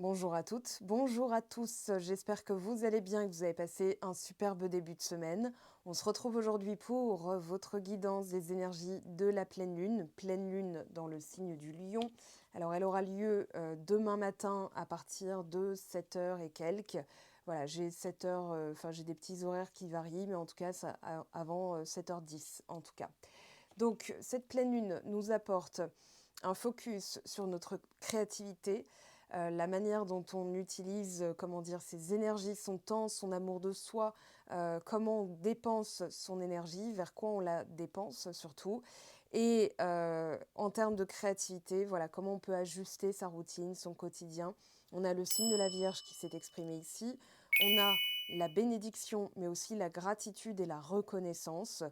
Bonjour à toutes, bonjour à tous. J'espère que vous allez bien, que vous avez passé un superbe début de semaine. On se retrouve aujourd'hui pour votre guidance des énergies de la pleine lune dans le signe du Lion. Alors elle aura lieu demain matin à partir de 7 heures et quelques. Voilà, j'ai 7 heures, j'ai des petits horaires qui varient, mais en tout cas ça, avant 7h10 en tout cas. Donc cette pleine lune nous apporte un focus sur notre créativité, la manière dont on utilise, ses énergies, son temps, son amour de soi, comment on dépense son énergie, vers quoi on la dépense surtout. Et en termes de créativité, voilà, comment on peut ajuster sa routine, son quotidien. On a le signe de la Vierge qui s'est exprimé ici. On a la bénédiction, mais aussi la gratitude et la reconnaissance.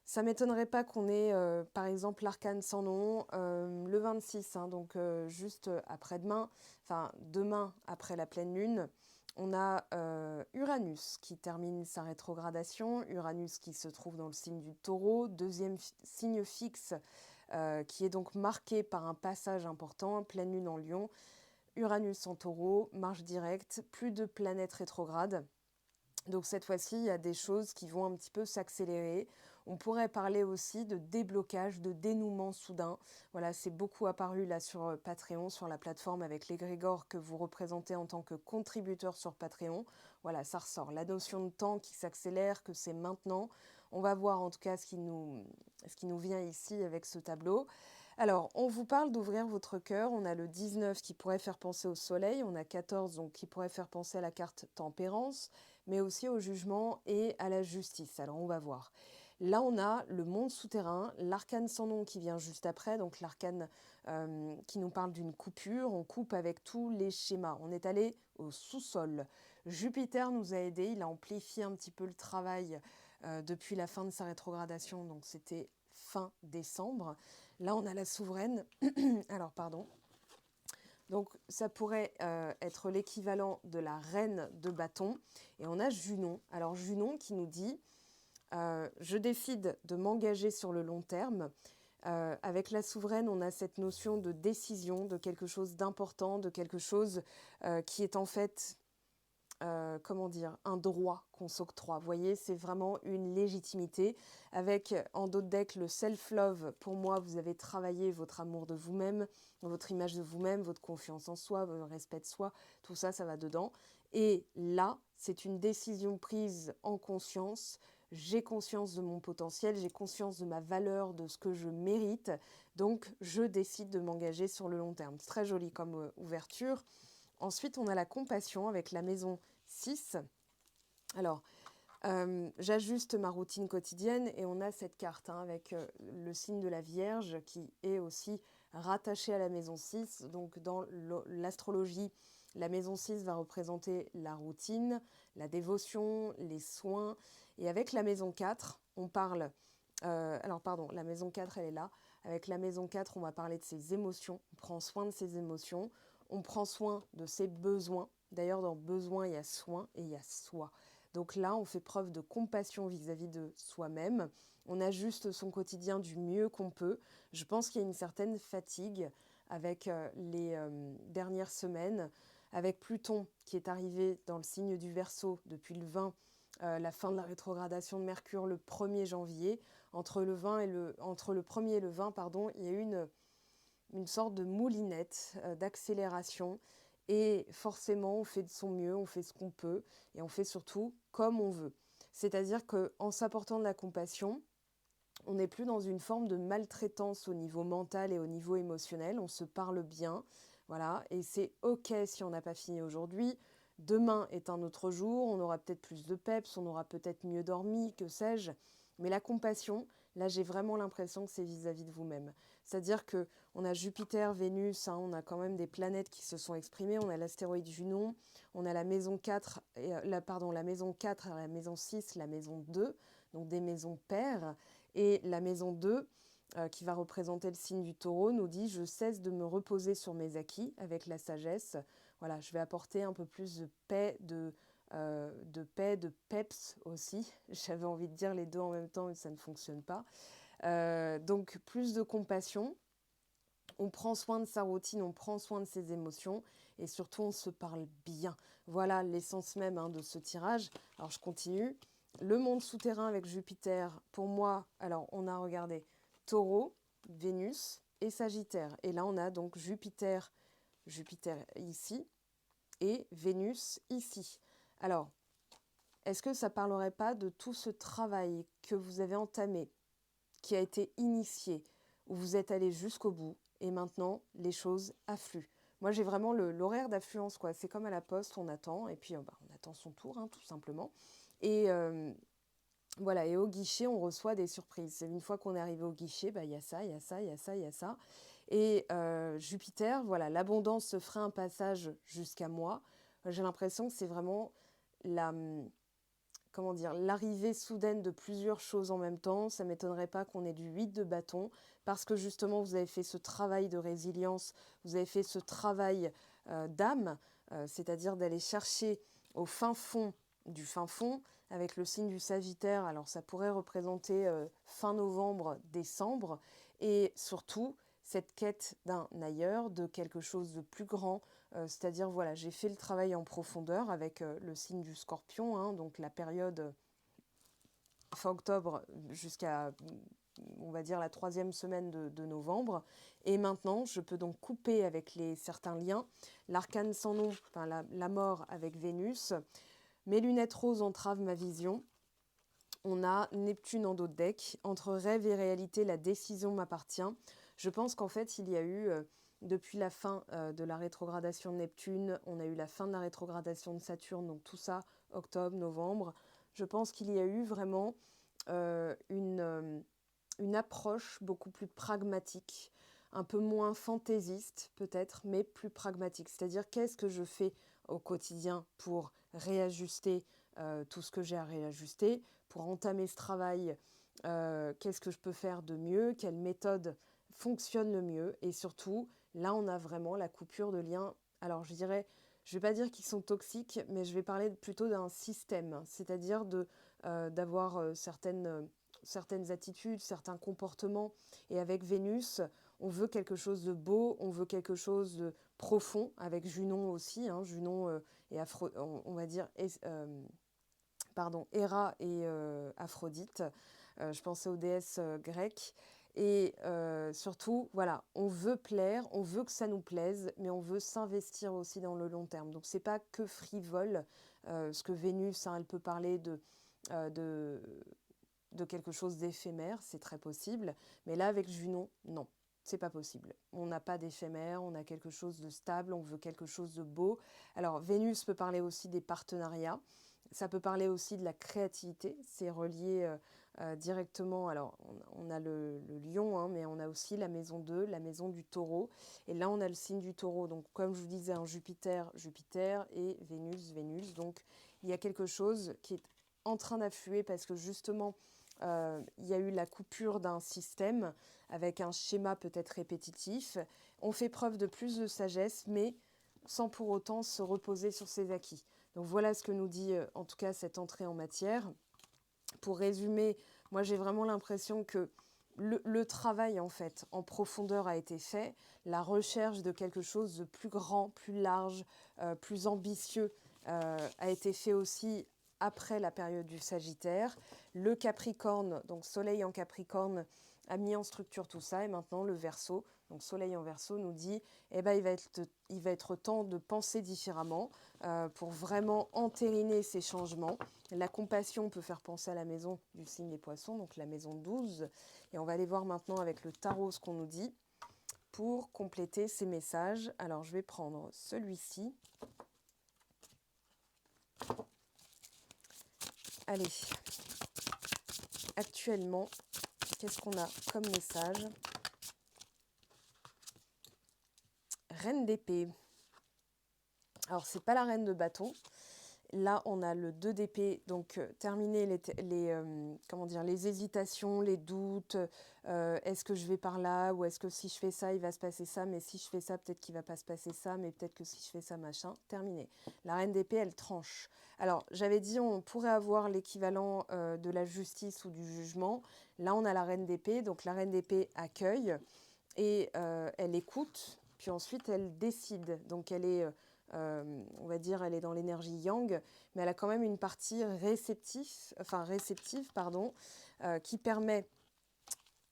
Ça m'étonnerait pas qu'on ait, par exemple, l'arcane sans nom, le 26, hein, donc juste après-demain, enfin demain après la pleine lune. On a Uranus qui termine sa rétrogradation, Uranus qui se trouve dans le signe du Taureau, deuxième signe fixe qui est donc marqué par un passage important, pleine lune en Lion, Uranus en Taureau, marche directe, plus de planètes rétrogrades. Donc cette fois-ci, il y a des choses qui vont un petit peu s'accélérer. On pourrait parler aussi de déblocage, de dénouement soudain. Voilà, c'est beaucoup apparu là sur Patreon, sur la plateforme avec l'égrégore que vous représentez en tant que contributeur sur Patreon. Voilà, ça ressort. La notion de temps qui s'accélère, que c'est maintenant. On va voir en tout cas ce qui nous vient ici avec ce tableau. Alors, on vous parle d'ouvrir votre cœur. On a le 19 qui pourrait faire penser au soleil. On a 14 donc, qui pourrait faire penser à la carte tempérance, mais aussi au jugement et à la justice. Alors, on va voir. Là, on a le monde souterrain, l'arcane sans nom qui vient juste après, donc l'arcane qui nous parle d'une coupure. On coupe avec tous les schémas. On est allé au sous-sol. Jupiter nous a aidés. Il a amplifié un petit peu le travail depuis la fin de sa rétrogradation. Donc, c'était fin décembre. Là, on a la souveraine. Alors, pardon. Donc, ça pourrait être l'équivalent de la reine de bâton. Et on a Junon. Alors, Junon qui nous dit je décide de m'engager sur le long terme. Avec la souveraine, on a cette notion de décision, de quelque chose d'important, de quelque chose qui est en fait un droit qu'on s'octroie. Vous voyez, c'est vraiment une légitimité. Avec, en d'autres decks, le self-love. Pour moi, vous avez travaillé votre amour de vous-même, votre image de vous-même, votre confiance en soi, votre respect de soi. Tout ça, ça va dedans. Et là, c'est une décision prise en conscience. J'ai conscience de mon potentiel, j'ai conscience de ma valeur, de ce que je mérite. Donc, je décide de m'engager sur le long terme. C'est très joli comme ouverture. Ensuite, on a la compassion avec la maison 6. Alors, j'ajuste ma routine quotidienne et on a cette carte avec le signe de la Vierge qui est aussi rattaché à la maison 6. Donc, dans l'astrologie, la maison 6 va représenter la routine, la dévotion, les soins. Et avec la maison 4, on parle... la maison 4, elle est là. Avec la maison 4, on va parler de ses émotions. On prend soin de ses émotions. On prend soin de ses besoins. D'ailleurs, dans besoin, il y a soin et il y a soi. Donc là, on fait preuve de compassion vis-à-vis de soi-même. On ajuste son quotidien du mieux qu'on peut. Je pense qu'il y a une certaine fatigue avec les dernières semaines, avec Pluton qui est arrivé dans le signe du Verseau depuis le 20, la fin de la rétrogradation de Mercure le 1er janvier. Entre le 1er et le 20, pardon, il y a eu une sorte de moulinette d'accélération. Et forcément, on fait de son mieux, on fait ce qu'on peut, et on fait surtout comme on veut. C'est-à-dire qu'en s'apportant de la compassion, on n'est plus dans une forme de maltraitance au niveau mental et au niveau émotionnel. On se parle bien, voilà, et c'est OK si on n'a pas fini aujourd'hui. Demain est un autre jour, on aura peut-être plus de peps, on aura peut-être mieux dormi, que sais-je. Mais la compassion, là, j'ai vraiment l'impression que c'est vis-à-vis de vous-même. C'est-à-dire que on a Jupiter, Vénus, on a quand même des planètes qui se sont exprimées. On a l'astéroïde Junon, on a la maison 4, la maison 4, la maison 6, la maison 2, donc des maisons paires. Et la maison 2, qui va représenter le signe du taureau, nous dit « Je cesse de me reposer sur mes acquis avec la sagesse. » Voilà, je vais apporter un peu plus de paix, de peps aussi. J'avais envie de dire les deux en même temps, mais ça ne fonctionne pas. Donc, plus de compassion. On prend soin de sa routine, on prend soin de ses émotions et surtout on se parle bien. Voilà l'essence même de ce tirage. Alors je continue. Le monde souterrain avec Jupiter, pour moi, alors on a regardé Taureau, Vénus et Sagittaire. Et là on a donc Jupiter ici et Vénus ici. Alors, est-ce que ça ne parlerait pas de tout ce travail que vous avez entamé, qui a été initié, où vous êtes allé jusqu'au bout et maintenant les choses affluent? Moi j'ai vraiment l'horaire d'affluence, quoi. C'est comme à la poste, on attend et puis on attend son tour, tout simplement. Et voilà, et au guichet, on reçoit des surprises. Une fois qu'on est arrivé au guichet, il y a ça, il y a ça, il y a ça, il y a ça. Et Jupiter, voilà, l'abondance se ferait un passage jusqu'à moi. J'ai l'impression que c'est vraiment la, comment dire, l'arrivée soudaine de plusieurs choses en même temps. Ça ne m'étonnerait pas qu'on ait du 8 de bâton, parce que justement, vous avez fait ce travail de résilience, vous avez fait ce travail d'âme, c'est-à-dire d'aller chercher au fin fond du fin fond, avec le signe du Sagittaire. Alors ça pourrait représenter fin novembre, décembre, et surtout cette quête d'un ailleurs, de quelque chose de plus grand, c'est-à-dire voilà, j'ai fait le travail en profondeur avec le signe du Scorpion, donc la période fin octobre jusqu'à, on va dire, la 3e semaine de novembre. Et maintenant, je peux donc couper avec certains liens. L'arcane sans nom, enfin la mort avec Vénus. Mes lunettes roses entravent ma vision. On a Neptune en dos de deck. Entre rêve et réalité, la décision m'appartient. Je pense qu'en fait, il y a eu, depuis la fin de la rétrogradation de Neptune, on a eu la fin de la rétrogradation de Saturne, donc tout ça, octobre, novembre. Je pense qu'il y a eu vraiment une approche beaucoup plus pragmatique, un peu moins fantaisiste peut-être, mais plus pragmatique. C'est-à-dire, qu'est-ce que je fais au quotidien pour réajuster tout ce que j'ai à réajuster, pour entamer ce travail, qu'est-ce que je peux faire de mieux, quelle méthode fonctionne le mieux, et surtout, là, on a vraiment la coupure de liens. Alors, je ne vais pas dire qu'ils sont toxiques, mais je vais parler plutôt d'un système, c'est-à-dire d'avoir certaines attitudes, certains comportements. Et avec Vénus, on veut quelque chose de beau, on veut quelque chose de profond, avec Junon aussi, Junon et on va dire, Héra et Aphrodite. Je pensais aux déesses grecques. Et surtout, voilà, on veut plaire, on veut que ça nous plaise, mais on veut s'investir aussi dans le long terme. Donc, c'est pas que frivole, parce que Vénus, elle peut parler de quelque chose d'éphémère, c'est très possible. Mais là, avec Junon, non, c'est pas possible. On n'a pas d'éphémère, on a quelque chose de stable, on veut quelque chose de beau. Alors, Vénus peut parler aussi des partenariats. Ça peut parler aussi de la créativité. C'est relié directement. Alors, on a le lion, mais on a aussi la maison 2, la maison du taureau. Et là, on a le signe du taureau. Donc, comme je vous disais, Jupiter, Jupiter et Vénus, Vénus. Donc, il y a quelque chose qui est en train d'affluer parce que justement, il y a eu la coupure d'un système avec un schéma peut-être répétitif. On fait preuve de plus de sagesse, mais sans pour autant se reposer sur ses acquis. Donc voilà ce que nous dit en tout cas cette entrée en matière. Pour résumer, moi j'ai vraiment l'impression que le travail en fait en profondeur a été fait, la recherche de quelque chose de plus grand, plus large, plus ambitieux a été fait aussi après la période du Sagittaire. Le Capricorne, donc Soleil en Capricorne, a mis en structure tout ça et maintenant le Verseau, donc Soleil en Verseau, nous dit il va être temps de penser différemment pour vraiment entériner ces changements. La compassion peut faire penser à la maison du signe des Poissons, donc la maison 12. Et on va aller voir maintenant avec le tarot ce qu'on nous dit pour compléter ces messages. Alors je vais prendre celui-ci. Allez, actuellement, qu'est-ce qu'on a comme message? Reine d'épée. Alors, c'est pas la reine de bâton. Là, on a le 2 d'épée, donc terminer les hésitations, les doutes. Est-ce que je vais par là ou est-ce que si je fais ça, il va se passer ça, mais si je fais ça, peut-être qu'il va pas se passer ça, mais peut-être que si je fais ça, machin. Terminé. La reine d'épée, elle tranche. Alors, j'avais dit, on pourrait avoir l'équivalent de la justice ou du jugement. Là, on a la reine d'épée, donc la reine d'épée accueille. et elle écoute, puis ensuite elle décide. Donc elle est, on va dire, elle est dans l'énergie yang, mais elle a quand même une partie réceptive, pardon, qui permet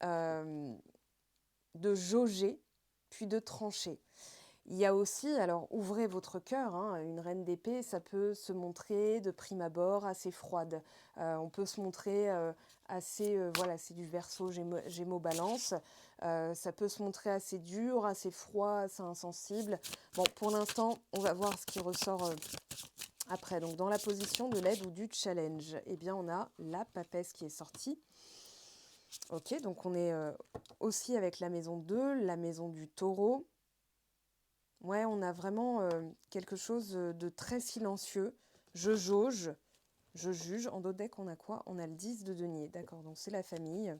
de jauger, puis de trancher. Il y a aussi, alors ouvrez votre cœur, hein, une reine d'épée, ça peut se montrer de prime abord assez froide. On peut se montrer assez, voilà, c'est du Verseau, Gémeaux, Balance. Ça peut se montrer assez dur, assez froid, assez insensible. Bon, pour l'instant, on va voir ce qui ressort après. Donc, dans la position de l'aide ou du challenge, eh bien, on a la papesse qui est sortie. Ok, donc on est aussi avec la maison 2, la maison du taureau. Ouais, on a vraiment quelque chose de très silencieux. Je jauge, je juge. En dos de deck, on a quoi? On a le 10 de denier. D'accord, donc c'est la famille.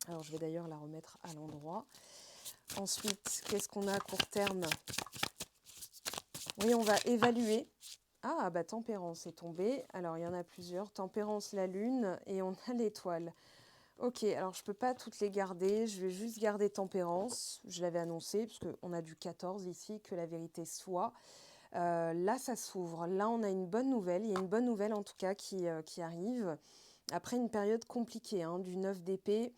Alors, je vais d'ailleurs la remettre à l'endroit. Ensuite, qu'est-ce qu'on a à court terme? Oui, on va évaluer. Ah, bah Tempérance est tombée. Alors, il y en a plusieurs. Tempérance, la lune, et on a l'étoile. Ok, alors je ne peux pas toutes les garder. Je vais juste garder Tempérance. Je l'avais annoncé, parce qu'on a du 14 ici, que la vérité soit. Là, ça s'ouvre. Là, on a une bonne nouvelle. Il y a une bonne nouvelle, en tout cas, qui arrive. Après une période compliquée, hein, du 9 d'épée.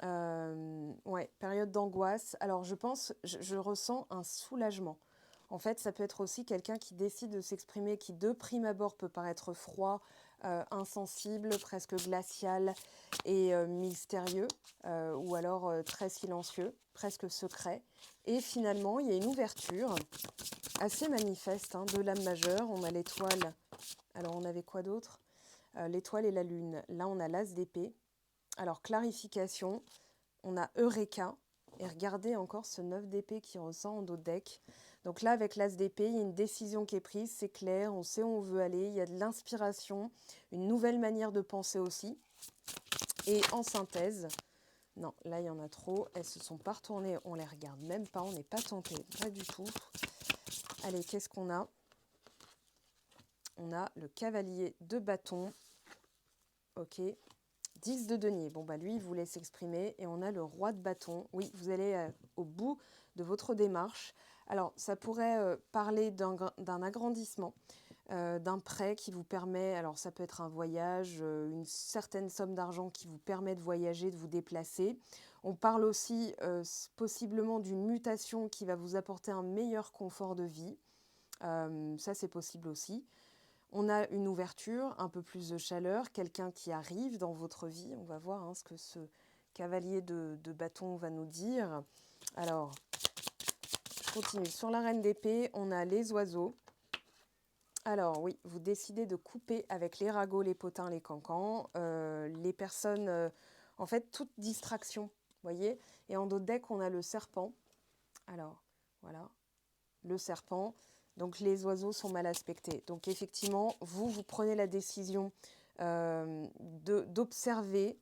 Ouais, période d'angoisse. Alors, je pense, je ressens un soulagement. En fait, ça peut être aussi quelqu'un qui décide de s'exprimer, qui de prime abord peut paraître froid, insensible, presque glacial et mystérieux, ou alors très silencieux, presque secret. Et finalement, il y a une ouverture assez manifeste, hein, de l'âme majeure. On a l'étoile. Alors, on avait quoi d'autre? L'étoile et la lune. Là, on a l'as d'épée. Alors, clarification. On a Eureka. Et regardez encore ce 9 d'épée qui ressent en dos de deck. Donc là, avec l'as d'épée, il y a une décision qui est prise, c'est clair, on sait où on veut aller, il y a de l'inspiration, une nouvelle manière de penser aussi. Et en synthèse, non, là, il y en a trop, elles se sont pas retournées, on les regarde même pas, on n'est pas tenté, pas du tout. Allez, qu'est-ce qu'on a? On a le cavalier de bâton, ok, 10 de denier. Bon, bah lui, il voulait s'exprimer. Et on a le roi de bâton. Oui, vous allez au bout de votre démarche. Alors, ça pourrait parler d'un agrandissement, d'un prêt qui vous permet, alors ça peut être un voyage, une certaine somme d'argent qui vous permet de voyager, de vous déplacer. On parle aussi possiblement d'une mutation qui va vous apporter un meilleur confort de vie. Ça, c'est possible aussi. On a une ouverture, un peu plus de chaleur, quelqu'un qui arrive dans votre vie. On va voir, hein, ce que ce cavalier de bâton va nous dire. Alors, je continue. Sur la reine d'épée, on a les oiseaux. Alors oui, vous décidez de couper avec les ragots, les potins, les cancans, les personnes, en fait, toute distraction, voyez. Et en dos de deck, on a le serpent. Alors, voilà, le serpent. Donc les oiseaux sont mal aspectés. Donc effectivement, vous prenez la décision d'observer.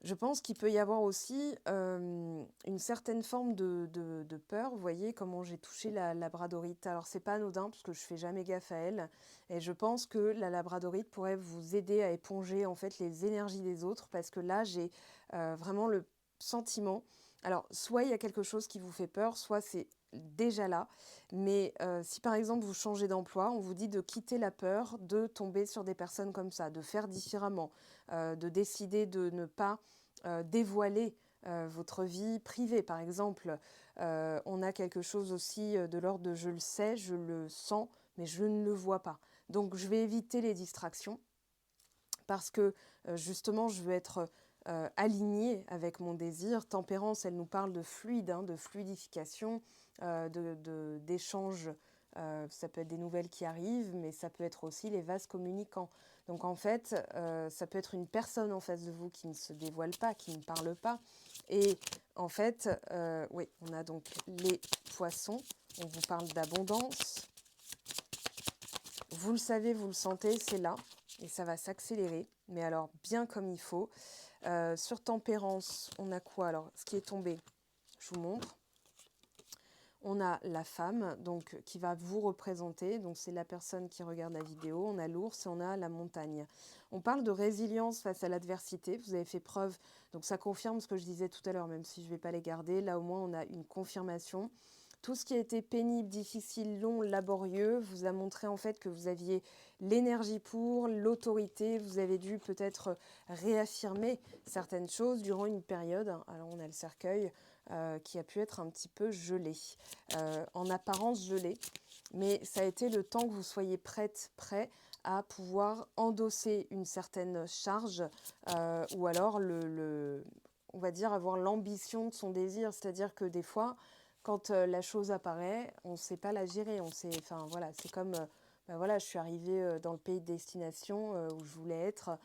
Je pense qu'il peut y avoir aussi une certaine forme de peur. Vous voyez comment j'ai touché la labradorite. Alors c'est pas anodin parce que je fais jamais gaffe à elle. Et je pense que la labradorite pourrait vous aider à éponger en fait les énergies des autres parce que là j'ai vraiment le sentiment. Alors soit il y a quelque chose qui vous fait peur, soit c'est déjà là. Mais si par exemple vous changez d'emploi, on vous dit de quitter la peur, de tomber sur des personnes comme ça, de faire différemment, de décider de ne pas dévoiler votre vie privée. Par exemple, on a quelque chose aussi de l'ordre de je le sais, je le sens, mais je ne le vois pas. Donc je vais éviter les distractions parce que justement je veux être alignée avec mon désir. Tempérance, elle nous parle de fluide, hein, de fluidification, d'échange. Ça peut être des nouvelles qui arrivent, mais ça peut être aussi les vases communicants. Donc en fait, ça peut être une personne en face de vous qui ne se dévoile pas, qui ne parle pas. Et en fait, oui, on a donc les poissons. On vous parle d'abondance. Vous le savez, vous le sentez, c'est là. Et ça va s'accélérer, mais alors bien comme il faut. Sur tempérance, on a quoi? Alors, ce qui est tombé, je vous montre. On a la femme, donc qui va vous représenter, donc c'est la personne qui regarde la vidéo. On a l'ours et on a la montagne. On parle de résilience face à l'adversité. Vous avez fait preuve, donc ça confirme ce que je disais tout à l'heure, même si je ne vais pas les garder. Là, au moins, on a une confirmation. Tout ce qui a été pénible, difficile, long, laborieux vous a montré en fait que vous aviez l'énergie pour, l'autorité. Vous avez dû peut-être réaffirmer certaines choses durant une période. Alors, on a le cercueil qui a pu être un petit peu gelé, en apparence gelé. Mais ça a été le temps que vous soyez prêt à pouvoir endosser une certaine charge ou alors on va dire avoir l'ambition de son désir. C'est-à-dire que des fois, quand la chose apparaît, on ne sait pas la gérer. Enfin, voilà, c'est comme, ben voilà, je suis arrivée dans le pays de destination où je voulais être,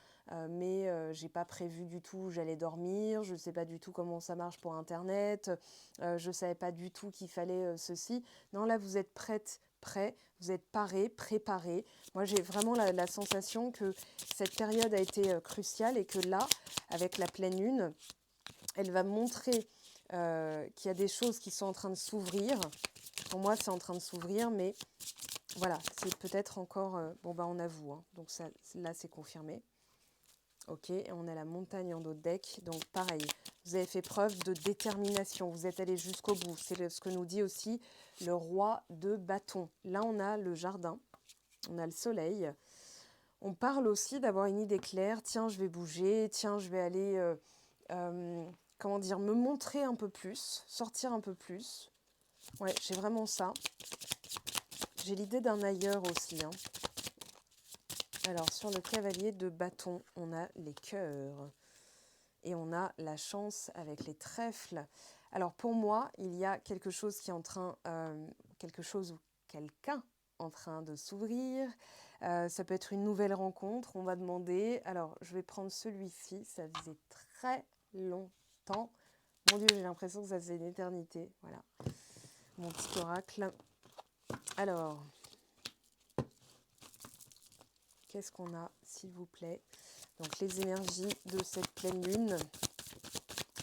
mais je n'ai pas prévu du tout où j'allais dormir, je ne sais pas du tout comment ça marche pour Internet, je ne savais pas du tout qu'il fallait ceci. Non, là, vous êtes prêt, vous êtes paré, préparé. Moi, j'ai vraiment la sensation que cette période a été cruciale et que là, avec la pleine lune, elle va montrer qu'il y a des choses qui sont en train de s'ouvrir. Pour moi, c'est en train de s'ouvrir, mais voilà, c'est peut-être encore... bon, bah, on avoue, hein. Donc ça, là, c'est confirmé. Ok, et on a la montagne en dos de deck. Donc pareil, vous avez fait preuve de détermination. Vous êtes allé jusqu'au bout. C'est ce que nous dit aussi le roi de bâton. Là, on a le jardin. On a le soleil. On parle aussi d'avoir une idée claire. Tiens, je vais bouger. Tiens, je vais aller... comment dire, me montrer un peu plus, sortir un peu plus. Ouais, j'ai vraiment ça. J'ai l'idée d'un ailleurs aussi, hein. Alors, sur le cavalier de bâton, on a les cœurs. Et on a la chance avec les trèfles. Alors, pour moi, il y a quelque chose qui est en train... quelque chose ou quelqu'un en train de s'ouvrir. Ça peut être une nouvelle rencontre. On va demander... Alors, je vais prendre celui-ci. Ça faisait très longtemps. Mon Dieu, j'ai l'impression que ça faisait une éternité. Voilà, mon petit oracle. Alors, qu'est-ce qu'on a, s'il vous plaît? Donc, les énergies de cette pleine lune.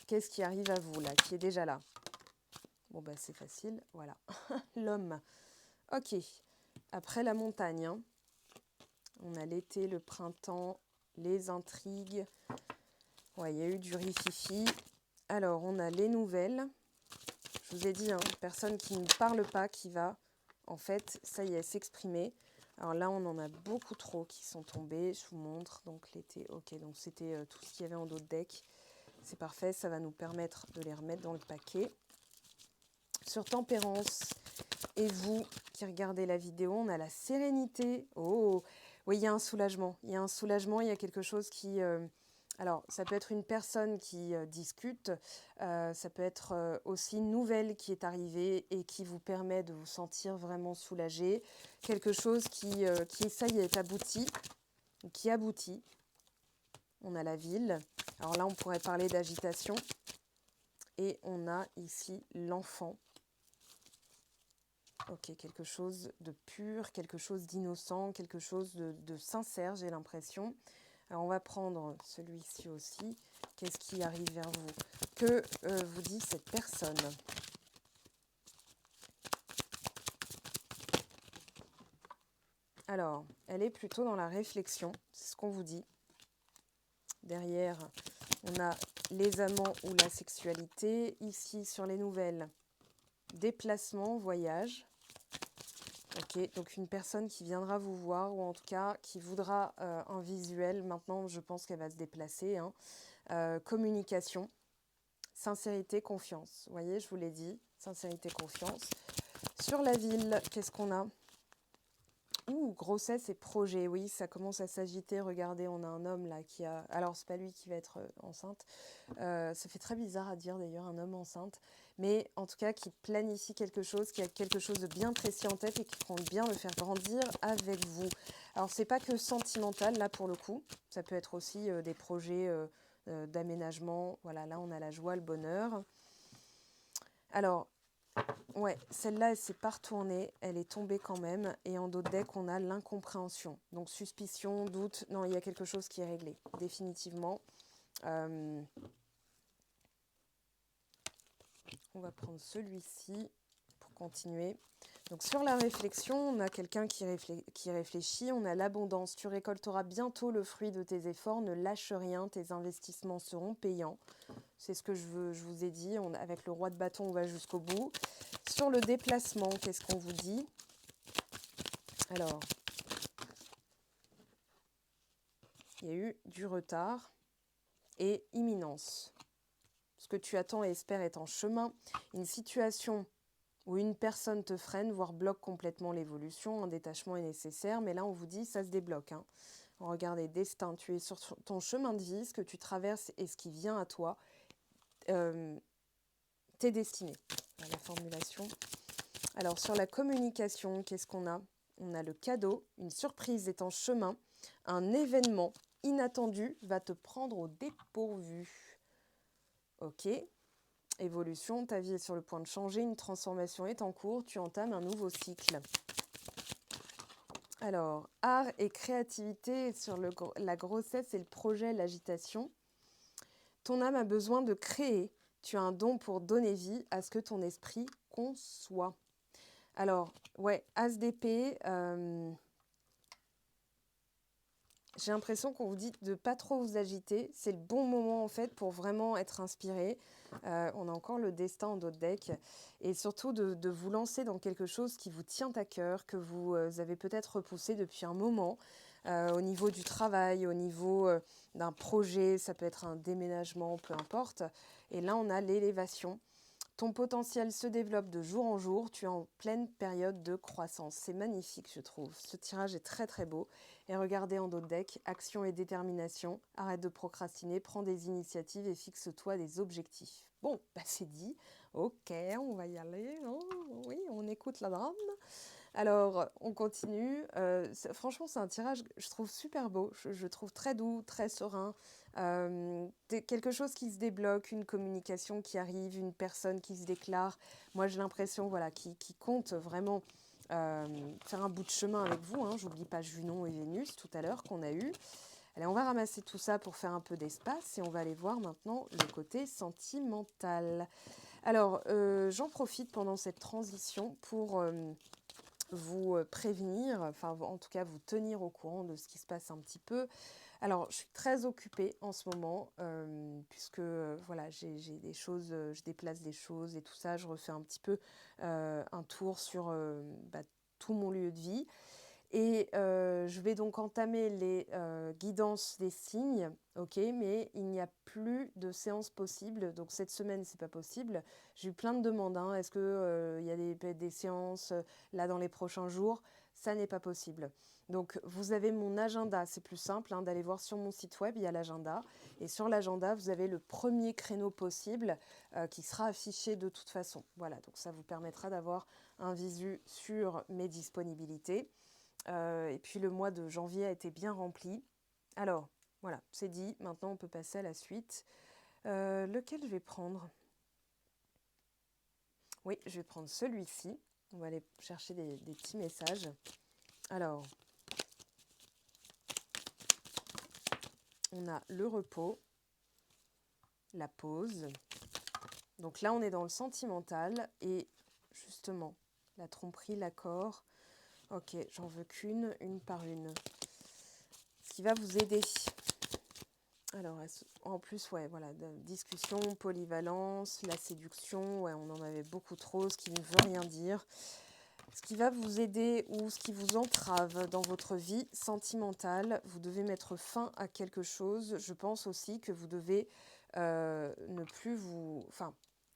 Qu'est-ce qui arrive à vous, là, qui est déjà là? Bon, bah, c'est facile, voilà. L'homme. Ok. Après la montagne, hein, on a l'été, le printemps, les intrigues. Ouais, il y a eu du rififi. Alors, on a les nouvelles. Je vous ai dit, hein, personne qui ne parle pas, qui va, en fait, ça y est, s'exprimer. Alors là, on en a beaucoup trop qui sont tombés. Je vous montre. Donc l'été, ok. Donc c'était tout ce qu'il y avait en dos de deck. C'est parfait. Ça va nous permettre de les remettre dans le paquet. Sur Tempérance, et vous qui regardez la vidéo, on a la sérénité. Oh, oui, il y a un soulagement. Il y a un soulagement. Il y a quelque chose qui... alors, ça peut être une personne qui discute, ça peut être aussi une nouvelle qui est arrivée et qui vous permet de vous sentir vraiment soulagé. Quelque chose qui ça y est, abouti, qui aboutit. On a la ville. Alors là, on pourrait parler d'agitation. Et on a ici l'enfant. Ok, quelque chose de pur, quelque chose d'innocent, quelque chose de sincère, j'ai l'impression. Alors, on va prendre celui-ci aussi. Qu'est-ce qui arrive vers vous? Que vous dit cette personne? Alors, elle est plutôt dans la réflexion, c'est ce qu'on vous dit. Derrière, on a les amants ou la sexualité. Ici, sur les nouvelles, déplacement, voyage. Ok, donc une personne qui viendra vous voir, ou en tout cas qui voudra un visuel. Maintenant, je pense qu'elle va se déplacer, hein. Communication, sincérité, confiance. Vous voyez, je vous l'ai dit, sincérité, confiance. Sur la ville, qu'est-ce qu'on a? Ouh, grossesse et projet, oui, ça commence à s'agiter. Regardez, on a un homme là qui a... Alors, c'est pas lui qui va être enceinte. Ça fait très bizarre à dire d'ailleurs, un homme enceinte. Mais en tout cas, qui planifie quelque chose, qui a quelque chose de bien précis en tête et qui compte bien le faire grandir avec vous. Alors, c'est pas que sentimental là pour le coup. Ça peut être aussi des projets d'aménagement. Voilà, là, on a la joie, le bonheur. Alors... ouais, celle-là, elle s'est pas retournée, elle est tombée quand même. Et en dos de deck, on a l'incompréhension. Donc suspicion, doute, non, il y a quelque chose qui est réglé, définitivement. On va prendre celui-ci pour continuer. Donc sur la réflexion, on a quelqu'un qui réfléchit, on a l'abondance. Tu récolteras bientôt le fruit de tes efforts, ne lâche rien, tes investissements seront payants. C'est ce que je vous ai dit, avec le roi de bâton, on va jusqu'au bout. Sur le déplacement, qu'est-ce qu'on vous dit? Alors, il y a eu du retard et imminence. Ce que tu attends et espères est en chemin. Une situation où une personne te freine, voire bloque complètement l'évolution. Un détachement est nécessaire, mais là, on vous dit, ça se débloque. Regardez, destin, tu es sur ton chemin de vie, ce que tu traverses et ce qui vient à toi, t'es destiné. La formulation. Alors, sur la communication, qu'est-ce qu'on a? On a le cadeau, une surprise est en chemin, un événement inattendu va te prendre au dépourvu. Ok. Évolution, ta vie est sur le point de changer, une transformation est en cours, tu entames un nouveau cycle. Alors, art et créativité sur la grossesse et le projet, l'agitation. Ton âme a besoin de créer, tu as un don pour donner vie à ce que ton esprit conçoit. Alors, ouais, As d'épée, j'ai l'impression qu'on vous dit de ne pas trop vous agiter. C'est le bon moment en fait pour vraiment être inspiré. On a encore le destin en dos de deck. Et surtout de vous lancer dans quelque chose qui vous tient à cœur, que vous avez peut-être repoussé depuis un moment. Au niveau du travail, au niveau d'un projet, ça peut être un déménagement, peu importe. Et là, on a l'élévation. Ton potentiel se développe de jour en jour, tu es en pleine période de croissance. C'est magnifique, je trouve. Ce tirage est très très beau. Et regardez en dos de deck, action et détermination. Arrête de procrastiner, prends des initiatives et fixe-toi des objectifs. Bon, bah c'est dit. Ok, on va y aller. Oh, oui, on écoute la drame. Alors, on continue. Franchement, c'est un tirage, je trouve super beau. Je trouve très doux, très serein. Quelque chose qui se débloque, une communication qui arrive, une personne qui se déclare. Moi, j'ai l'impression voilà, qui compte vraiment faire un bout de chemin avec vous. J'oublie pas Junon et Vénus tout à l'heure qu'on a eu. Allez, on va ramasser tout ça pour faire un peu d'espace et on va aller voir maintenant le côté sentimental. Alors, j'en profite pendant cette transition pour vous prévenir, enfin en tout cas vous tenir au courant de ce qui se passe un petit peu. Alors, je suis très occupée en ce moment, puisque voilà, j'ai des choses, je déplace des choses et tout ça. Je refais un petit peu un tour sur tout mon lieu de vie. Et je vais donc entamer les guidances des signes, ok, mais il n'y a plus de séance possible. Donc cette semaine, c'est pas possible. J'ai eu plein de demandes. Est-ce que il y a des séances là dans les prochains jours? Ça n'est pas possible. Donc vous avez mon agenda, c'est plus simple d'aller voir sur mon site web, il y a l'agenda. Et sur l'agenda, vous avez le premier créneau possible qui sera affiché de toute façon. Voilà, donc ça vous permettra d'avoir un visu sur mes disponibilités. Et puis le mois de janvier a été bien rempli. Alors, voilà, c'est dit. Maintenant, on peut passer à la suite. Lequel je vais prendre? Oui, je vais prendre celui-ci. On va aller chercher des petits messages. Alors, on a le repos, la pause. Donc là, on est dans le sentimental. Et justement, la tromperie, l'accord. Ok, j'en veux qu'une, une par une. Ce qui va vous aider. Alors, en plus, ouais, voilà, discussion, polyvalence, la séduction, ouais, on en avait beaucoup trop, ce qui ne veut rien dire. Ce qui va vous aider ou ce qui vous entrave dans votre vie sentimentale, vous devez mettre fin à quelque chose. Je pense aussi que vous devez ne plus vous... Enfin,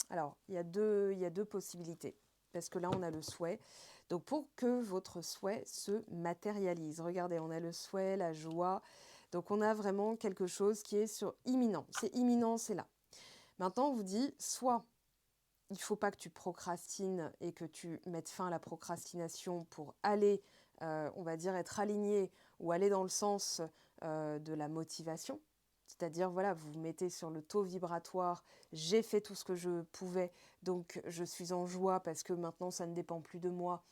alors, il y a deux possibilités, parce que là, on a le souhait. Donc, pour que votre souhait se matérialise, regardez, on a le souhait, la joie. Donc, on a vraiment quelque chose qui est imminent. C'est imminent, c'est là. Maintenant, on vous dit, soit il ne faut pas que tu procrastines et que tu mettes fin à la procrastination pour aller, on va dire, être aligné ou aller dans le sens de la motivation. C'est-à-dire, voilà, vous vous mettez sur le taux vibratoire, j'ai fait tout ce que je pouvais, donc je suis en joie parce que maintenant ça ne dépend plus de moi.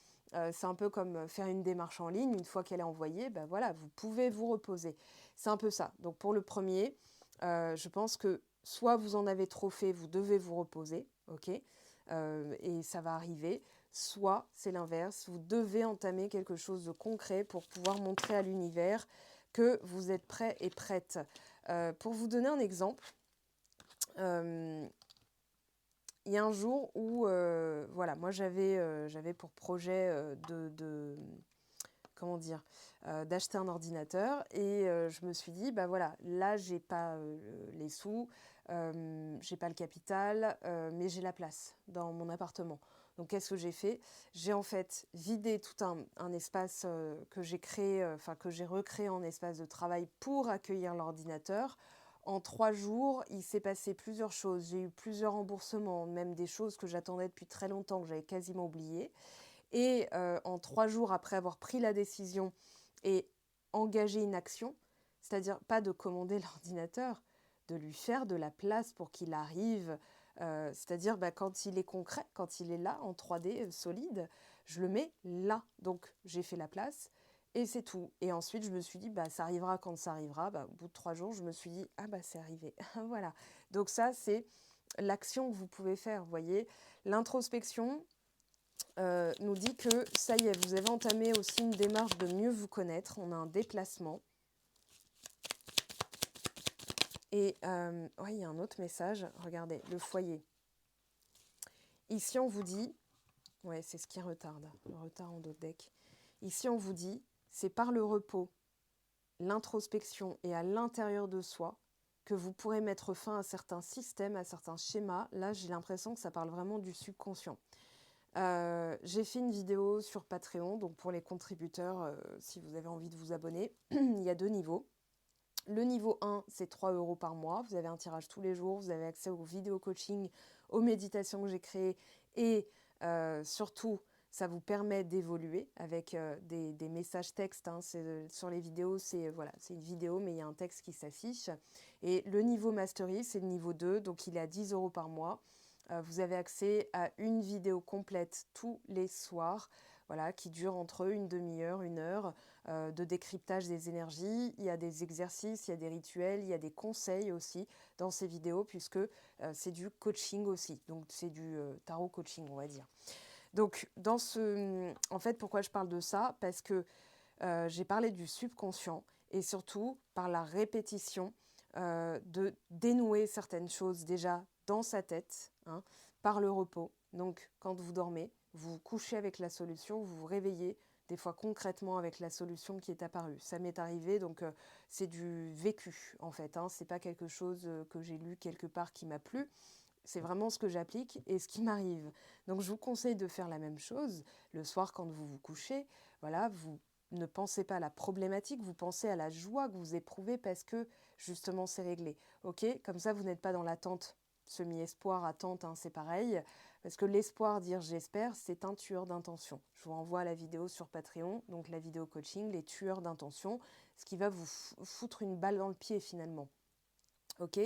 C'est un peu comme faire une démarche en ligne, une fois qu'elle est envoyée, ben voilà, vous pouvez vous reposer. C'est un peu ça. Donc pour le premier, je pense que soit vous en avez trop fait, vous devez vous reposer, ok. et ça va arriver. Soit c'est l'inverse, vous devez entamer quelque chose de concret pour pouvoir montrer à l'univers que vous êtes prêt et prête. Pour vous donner un exemple, il y a un jour où, voilà, moi j'avais pour projet comment dire, d'acheter un ordinateur et je me suis dit, bah voilà, là j'ai pas les sous, j'ai pas le capital, mais j'ai la place dans mon appartement. Donc qu'est-ce que j'ai fait? J'ai en fait vidé tout un espace que j'ai créé, enfin que j'ai recréé en espace de travail pour accueillir l'ordinateur. En 3 jours, il s'est passé plusieurs choses. J'ai eu plusieurs remboursements, même des choses que j'attendais depuis très longtemps, que j'avais quasiment oubliées. Et en 3 jours après avoir pris la décision et engagé une action, c'est-à-dire pas de commander l'ordinateur, de lui faire de la place pour qu'il arrive, c'est-à-dire quand il est concret, quand il est là en 3D solide, je le mets là. Donc j'ai fait la place et c'est tout. Et ensuite je me suis dit, ça arrivera quand ça arrivera. Au bout de 3 jours, je me suis dit, ah c'est arrivé. Voilà. Donc ça, c'est l'action que vous pouvez faire, vous voyez. L'introspection, nous dit que ça y est, vous avez entamé aussi une démarche de mieux vous connaître. On a un déplacement. Et ouais, il y a un autre message. Regardez, le foyer. Ici, on vous dit, ouais, c'est ce qui retarde, le retard en dos de deck. Ici, on vous dit, c'est par le repos, l'introspection et à l'intérieur de soi que vous pourrez mettre fin à certains systèmes, à certains schémas. Là, j'ai l'impression que ça parle vraiment du subconscient. J'ai fait une vidéo sur Patreon, donc pour les contributeurs, si vous avez envie de vous abonner, il y a 2 niveaux. Le niveau 1, c'est 3 € par mois. Vous avez un tirage tous les jours, vous avez accès aux vidéos coaching, aux méditations que j'ai créées et surtout, ça vous permet d'évoluer avec des messages textes. Hein. Sur les vidéos, c'est une vidéo, mais il y a un texte qui s'affiche. Et le niveau Mastery, c'est le niveau 2, donc il est à 10 € par mois. Vous avez accès à une vidéo complète tous les soirs, voilà, qui dure entre une demi-heure, 1 heure, de décryptage des énergies. Il y a des exercices, il y a des rituels, il y a des conseils aussi dans ces vidéos, puisque c'est du coaching aussi. Donc c'est du tarot coaching, on va dire. Donc en fait, pourquoi je parle de ça? Parce que j'ai parlé du subconscient et surtout par la répétition de dénouer certaines choses déjà dans sa tête, hein, par le repos. Donc quand vous dormez, vous vous couchez avec la solution, vous vous réveillez des fois concrètement avec la solution qui est apparue. Ça m'est arrivé, donc c'est du vécu en fait. Hein, c'est pas quelque chose que j'ai lu quelque part qui m'a plu. C'est vraiment ce que j'applique et ce qui m'arrive. Donc je vous conseille de faire la même chose le soir quand vous vous couchez. Voilà, vous ne pensez pas à la problématique, vous pensez à la joie que vous éprouvez parce que justement c'est réglé. Ok, comme ça vous n'êtes pas dans l'attente, semi-espoir, attente, hein, c'est pareil. Parce que l'espoir, dire j'espère, c'est un tueur d'intention. Je vous renvoie à la vidéo sur Patreon, donc la vidéo coaching, les tueurs d'intention, ce qui va vous foutre une balle dans le pied finalement. Ok,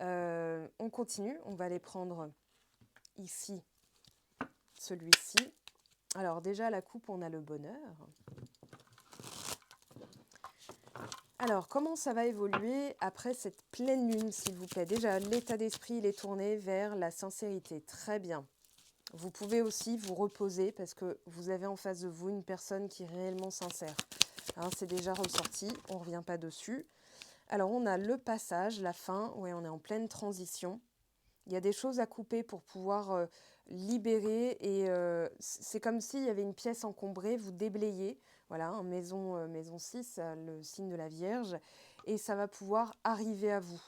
on continue, on va aller prendre ici celui-ci. Alors déjà, la coupe, on a le bonheur. Alors, comment ça va évoluer après cette pleine lune, s'il vous plaît? Déjà, l'état d'esprit, il est tourné vers la sincérité. Très bien. Vous pouvez aussi vous reposer parce que vous avez en face de vous une personne qui est réellement sincère. Hein, c'est déjà ressorti, on ne revient pas dessus. Alors, on a le passage, la fin. Oui, on est en pleine transition. Il y a des choses à couper pour pouvoir libérer et c'est comme s'il y avait une pièce encombrée, vous déblayez, voilà, en maison 6, le signe de la Vierge, et ça va pouvoir arriver à vous.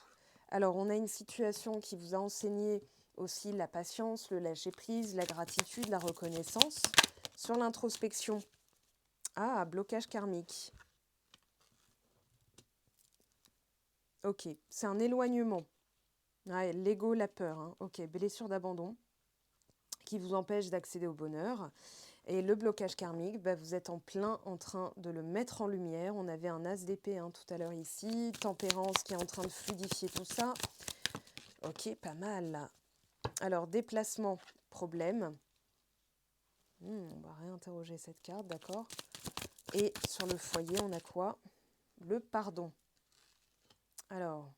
Alors, on a une situation qui vous a enseigné aussi la patience, le lâcher-prise, la gratitude, la reconnaissance. Sur l'introspection, blocage karmique. Ok, c'est un éloignement. Ouais, l'ego, la peur. Hein. Ok, blessure d'abandon qui vous empêche d'accéder au bonheur. Et le blocage karmique, vous êtes en plein en train de le mettre en lumière. On avait un as d'épée tout à l'heure ici. Tempérance qui est en train de fluidifier tout ça. Ok, pas mal. Alors, déplacement, problème. On va réinterroger cette carte, d'accord. Et sur le foyer, on a quoi? Le pardon. Alors,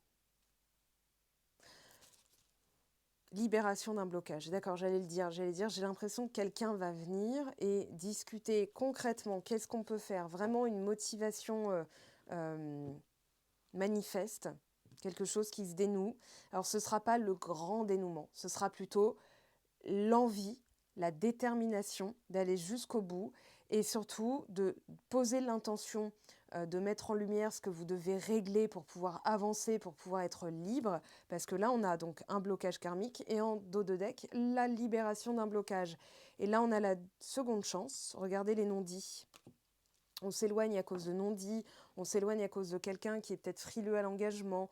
Libération d'un blocage. D'accord, j'allais le dire. J'allais dire, j'ai l'impression que quelqu'un va venir et discuter concrètement. Qu'est-ce qu'on peut faire? Vraiment une motivation euh, manifeste, quelque chose qui se dénoue. Alors, ce ne sera pas le grand dénouement. Ce sera plutôt l'envie, la détermination d'aller jusqu'au bout et surtout de poser l'intention de mettre en lumière ce que vous devez régler pour pouvoir avancer, pour pouvoir être libre. Parce que là, on a donc un blocage karmique et en dos de deck, la libération d'un blocage. Et là, on a la seconde chance. Regardez les non-dits. On s'éloigne à cause de non-dits, on s'éloigne à cause de quelqu'un qui est peut-être frileux à l'engagement,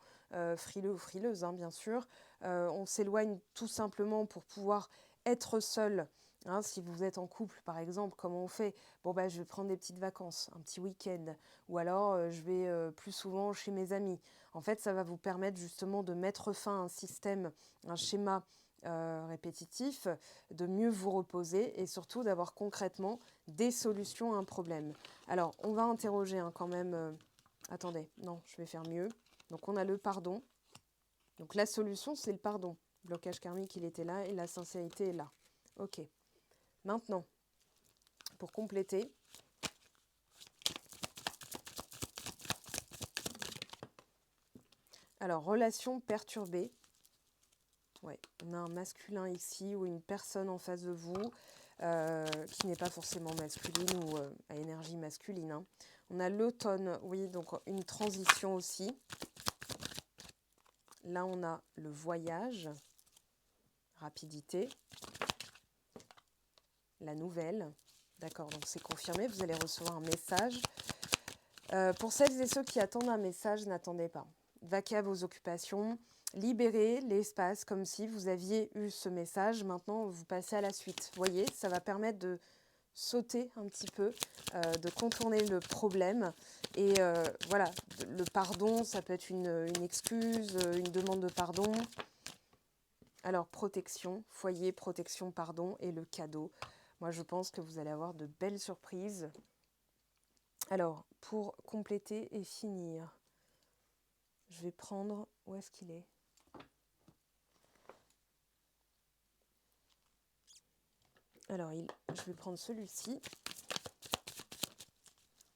frileux ou frileuse, hein, bien sûr. On s'éloigne tout simplement pour pouvoir être seul. Hein, si vous êtes en couple, par exemple, comment on fait? Bon, bah, je vais prendre des petites vacances, un petit week-end, ou alors je vais plus souvent chez mes amis. En fait, ça va vous permettre justement de mettre fin à un système, un schéma répétitif, de mieux vous reposer et surtout d'avoir concrètement des solutions à un problème. Alors, on va interroger hein, quand même. Attendez, non, je vais faire mieux. Donc, on a le pardon. Donc, la solution, c'est le pardon. Le blocage karmique, il était là et la sincérité est là. Ok. Maintenant, pour compléter, alors, relation perturbée. Ouais, on a un masculin ici ou une personne en face de vous qui n'est pas forcément masculine ou à énergie masculine. Hein. On a l'automne, oui, donc une transition aussi. Là, on a le voyage, rapidité, la nouvelle. D'accord, donc c'est confirmé, vous allez recevoir un message. Pour celles et ceux qui attendent un message, n'attendez pas. Vaquez à vos occupations, libérez l'espace comme si vous aviez eu ce message. Maintenant, vous passez à la suite. Vous voyez, ça va permettre de sauter un petit peu, de contourner le problème. Et voilà, le pardon, ça peut être une excuse, une demande de pardon. Alors, protection, foyer, protection, pardon, et le cadeau. Moi, je pense que vous allez avoir de belles surprises. Alors, pour compléter et finir, je vais prendre... Où est-ce qu'il est? Alors, je vais prendre celui-ci.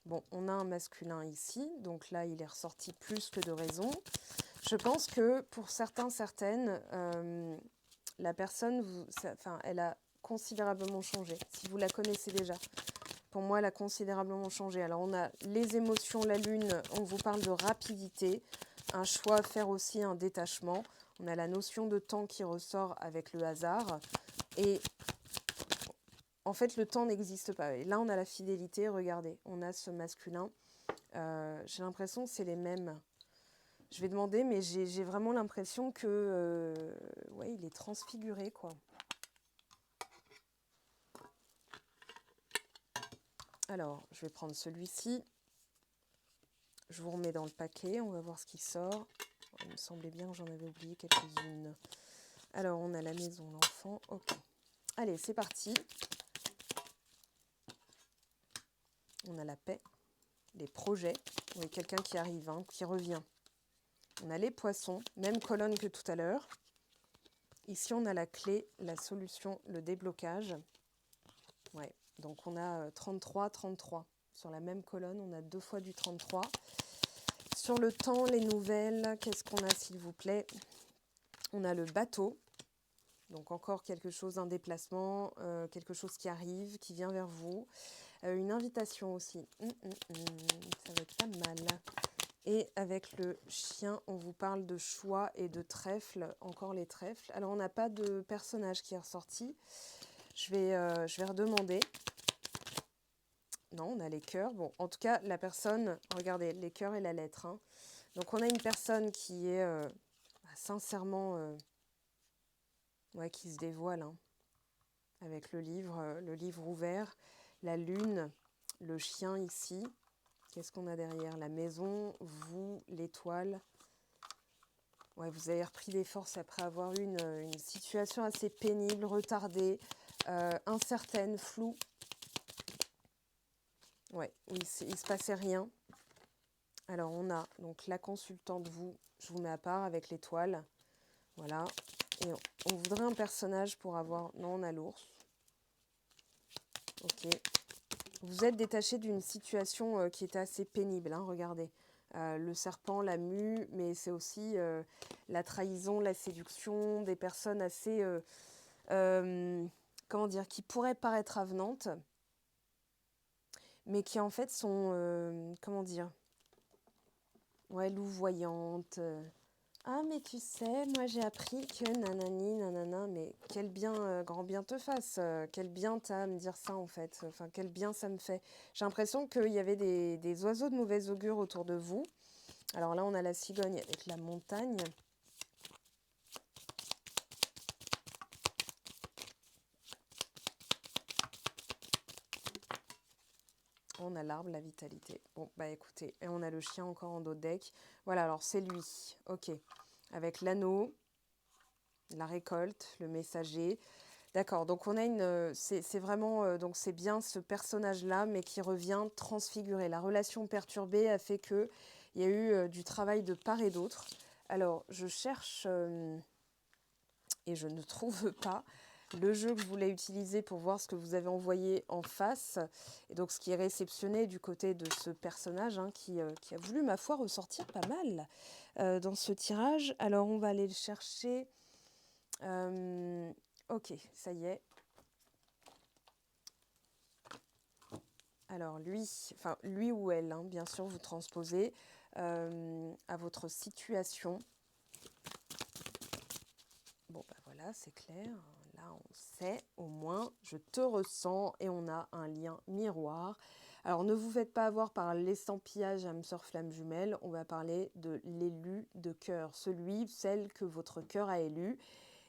Bon, on a un masculin ici, donc là, il est ressorti plus que de raison. Je pense que pour certains, certaines, la personne, elle a considérablement changé, si vous la connaissez déjà. Pour moi, elle a considérablement changé. Alors, on a les émotions, la lune, on vous parle de rapidité, un choix à faire aussi, un détachement. On a la notion de temps qui ressort avec le hasard. Et en fait, le temps n'existe pas. Et là, on a la fidélité, regardez, on a ce masculin. J'ai l'impression que c'est les mêmes. Je vais demander, mais j'ai vraiment l'impression que ouais, il est transfiguré, quoi. Alors, je vais prendre celui-ci. Je vous remets dans le paquet, on va voir ce qui sort. Il me semblait bien que j'en avais oublié quelques-unes. Alors, on a la maison, l'enfant. Ok. Allez, c'est parti. On a la paix, les projets. Oui, quelqu'un qui arrive, hein, qui revient. On a les poissons, même colonne que tout à l'heure. Ici, on a la clé, la solution, le déblocage. Ouais, donc on a 33, 33. Sur la même colonne, on a 2 fois du 33. Sur le temps, les nouvelles, qu'est-ce qu'on a s'il vous plaît? On a le bateau. Donc encore quelque chose, un déplacement, quelque chose qui arrive, qui vient vers vous. Une invitation aussi. Ça va être pas mal. Et avec le chien, on vous parle de choix et de trèfle. Encore les trèfles. Alors on n'a pas de personnage qui est ressorti. Je vais redemander. Non, on a les cœurs. Bon, en tout cas, la personne, regardez, les cœurs et la lettre. Hein. Donc on a une personne qui est sincèrement... ouais, qui se dévoile, hein, avec le livre ouvert, la lune, le chien ici. Qu'est-ce qu'on a derrière? La maison, vous, l'étoile. Ouais, vous avez repris des forces après avoir eu une situation assez pénible, retardée, incertaine, floue. Ouais, il se passait rien. Alors on a donc la consultante, vous, je vous mets à part avec l'étoile. Voilà. Et on voudrait un personnage pour avoir... Non, on a l'ours. Ok. Vous êtes détaché d'une situation qui était assez pénible, hein, regardez. Le serpent, la mue, mais c'est aussi la trahison, la séduction, des personnes assez... comment dire, qui pourraient paraître avenantes, mais qui en fait sont, comment dire, ouais, louvoyantes. Ah, mais tu sais, moi j'ai appris que nanani, nanana, mais quel bien, grand bien te fasse, quel bien t'as à me dire ça en fait, enfin quel bien ça me fait. J'ai l'impression qu'il y avait des oiseaux de mauvais augure autour de vous. Alors là, on a la cigogne avec la montagne. On a l'arbre, la vitalité. Bon, bah écoutez, et on a le chien encore en dos de deck. Voilà, alors c'est lui, ok. Avec l'anneau, la récolte, le messager. D'accord, donc on a une... c'est vraiment... donc c'est bien ce personnage-là, mais qui revient transfiguré. La relation perturbée a fait que il y a eu du travail de part et d'autre. Alors, je cherche et je ne trouve pas le jeu que je voulais utiliser pour voir ce que vous avez envoyé en face. Et donc, ce qui est réceptionné du côté de ce personnage hein, qui a voulu, ma foi, ressortir pas mal dans ce tirage. Alors, on va aller le chercher. Ok, ça y est. Alors lui ou elle, hein, bien sûr, vous transposez à votre situation. Bon, bah voilà, c'est clair. Là, on sait, au moins, je te ressens et on a un lien miroir. Alors, ne vous faites pas avoir par l'estampillage âme sœur flamme jumelle. On va parler de l'élu de cœur, celle que votre cœur a élu.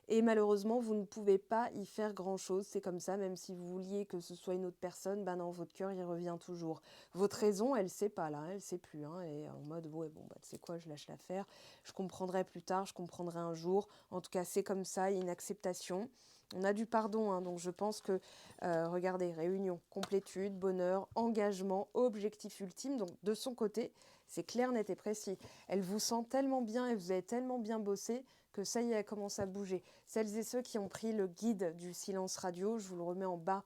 Et malheureusement, vous ne pouvez pas y faire grand-chose. C'est comme ça, même si vous vouliez que ce soit une autre personne, ben dans votre cœur, il revient toujours. Votre raison, elle ne sait pas là, elle ne sait plus. Hein, elle est en mode, ouais, bon, bah, tu sais quoi, je lâche l'affaire. Je comprendrai plus tard, je comprendrai un jour. En tout cas, c'est comme ça, il y a une acceptation. On a du pardon, hein, donc je pense que, regardez, réunion, complétude, bonheur, engagement, objectif ultime. Donc de son côté, c'est clair, net et précis. Elle vous sent tellement bien et vous avez tellement bien bossé que ça y est, elle commence à bouger. Celles et ceux qui ont pris le guide du silence radio, je vous le remets en bas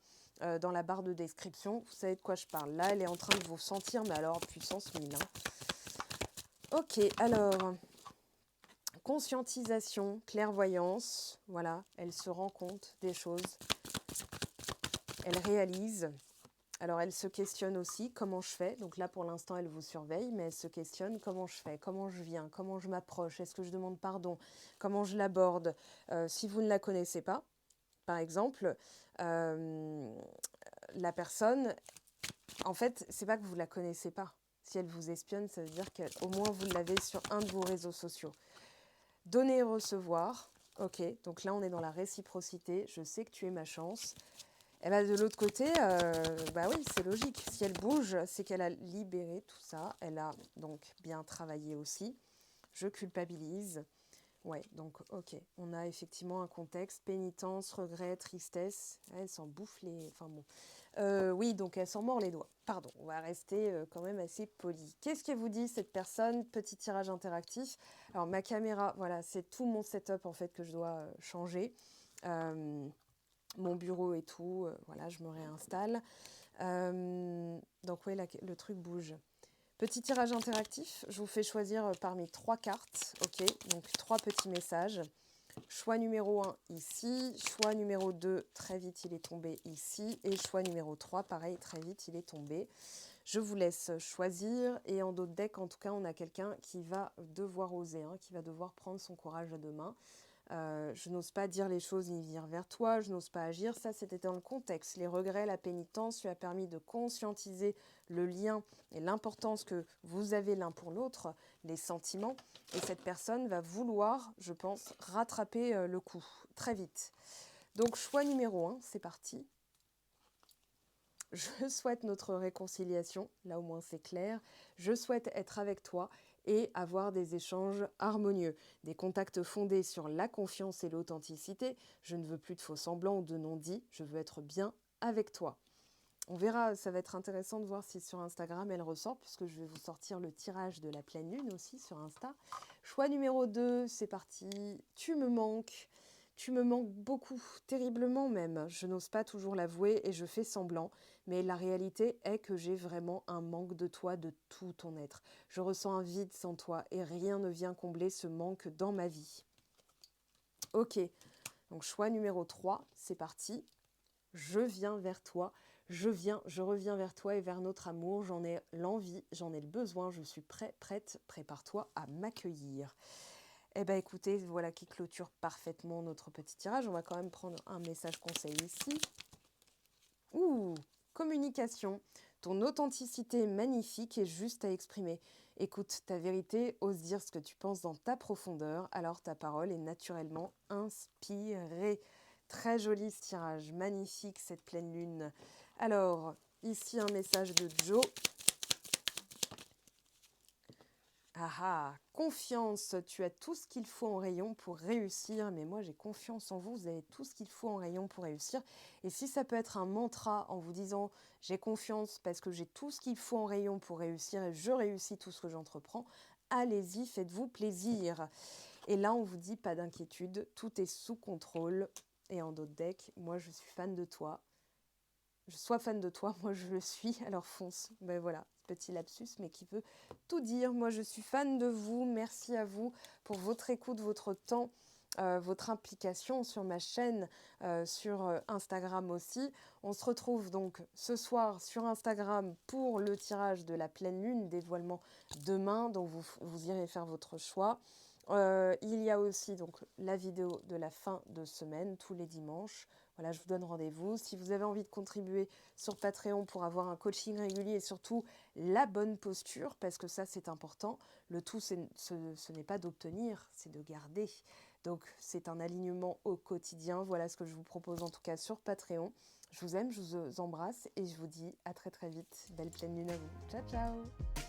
dans la barre de description. Vous savez de quoi je parle. Là, elle est en train de vous sentir, mais alors puissance 1000. Hein. Ok, alors, conscientisation, clairvoyance. Voilà, elle se rend compte des choses. Elle réalise. Alors, elle se questionne aussi comment je fais. Donc là, pour l'instant, elle vous surveille, mais elle se questionne comment je fais, comment je viens, comment je m'approche, est-ce que je demande pardon, comment je l'aborde. Si vous ne la connaissez pas, par exemple, la personne, en fait, c'est pas que vous la connaissez pas. Si elle vous espionne, ça veut dire qu'au moins vous l'avez sur un de vos réseaux sociaux. Donner et recevoir. Ok, donc là, on est dans la réciprocité. Je sais que tu es ma chance. Et bien de l'autre côté, bah oui, c'est logique. Si elle bouge, c'est qu'elle a libéré tout ça. Elle a donc bien travaillé aussi. Je culpabilise. Ouais, donc ok. On a effectivement un contexte, pénitence, regret, tristesse. Elle s'en bouffe les... Enfin bon. Oui, donc elle s'en mord les doigts. Pardon, on va rester quand même assez poli. Qu'est-ce qu'elle vous dit, cette personne? Petit tirage interactif. Alors ma caméra, voilà, c'est tout mon setup en fait que je dois changer. Mon bureau et tout, voilà, je me réinstalle. Donc oui, le truc bouge. Petit tirage interactif, je vous fais choisir parmi 3 cartes, ok, donc 3 petits messages. Choix numéro 1 ici, choix numéro 2, très vite il est tombé ici, et choix numéro 3, pareil, très vite il est tombé. Je vous laisse choisir, et en d'autres decks, en tout cas, on a quelqu'un qui va devoir oser, hein, qui va devoir prendre son courage à deux mains. Je n'ose pas dire les choses ni venir vers toi, je n'ose pas agir. Ça, c'était dans le contexte. Les regrets, la pénitence lui a permis de conscientiser le lien et l'importance que vous avez l'un pour l'autre, les sentiments. Et cette personne va vouloir, je pense, rattraper le coup très vite. Donc, choix numéro 1, c'est parti. Je souhaite notre réconciliation, là au moins c'est clair. Je souhaite être avec toi et avoir des échanges harmonieux, des contacts fondés sur la confiance et l'authenticité. Je ne veux plus de faux semblants ou de non-dits, je veux être bien avec toi. On verra, ça va être intéressant de voir si sur Instagram elle ressort, puisque je vais vous sortir le tirage de la pleine lune aussi sur Insta. Choix numéro 2, c'est parti, tu me manques. Tu me manques beaucoup, terriblement même. Je n'ose pas toujours l'avouer et je fais semblant, mais la réalité est que j'ai vraiment un manque de toi, de tout ton être. Je ressens un vide sans toi et rien ne vient combler ce manque dans ma vie. Ok, donc choix numéro 3, c'est parti. Je viens vers toi, je reviens vers toi et vers notre amour. J'en ai l'envie, j'en ai le besoin, je suis prête, prépare-toi à m'accueillir. Eh bien écoutez, voilà qui clôture parfaitement notre petit tirage. On va quand même prendre un message conseil ici. Ouh, communication. Ton authenticité est magnifique et juste à exprimer. Écoute ta vérité, ose dire ce que tu penses dans ta profondeur, alors ta parole est naturellement inspirée. Très joli ce tirage, magnifique cette pleine lune. Alors, ici un message de Joe. Ah ah, confiance, tu as tout ce qu'il faut en rayon pour réussir, mais moi j'ai confiance en vous, vous avez tout ce qu'il faut en rayon pour réussir. Et si ça peut être un mantra en vous disant j'ai confiance parce que j'ai tout ce qu'il faut en rayon pour réussir et je réussis tout ce que j'entreprends, allez-y, faites-vous plaisir. Et là on vous dit pas d'inquiétude, tout est sous contrôle. Et en d'autres decks, moi je suis fan de toi. Je sois fan de toi, moi je le suis, alors fonce. Ben voilà, petit lapsus, mais qui veut tout dire. Moi je suis fan de vous, merci à vous pour votre écoute, votre temps, votre implication sur ma chaîne, sur Instagram aussi. On se retrouve donc ce soir sur Instagram pour le tirage de la pleine lune, dévoilement demain, donc vous irez faire votre choix. Il y a aussi donc la vidéo de la fin de semaine, tous les dimanches. Voilà, je vous donne rendez-vous. Si vous avez envie de contribuer sur Patreon pour avoir un coaching régulier et surtout la bonne posture, parce que ça c'est important, le tout ce n'est pas d'obtenir, c'est de garder. Donc c'est un alignement au quotidien. Voilà ce que je vous propose en tout cas sur Patreon. Je vous aime, je vous embrasse et je vous dis à très très vite. Belle pleine lune à vous. Ciao ciao.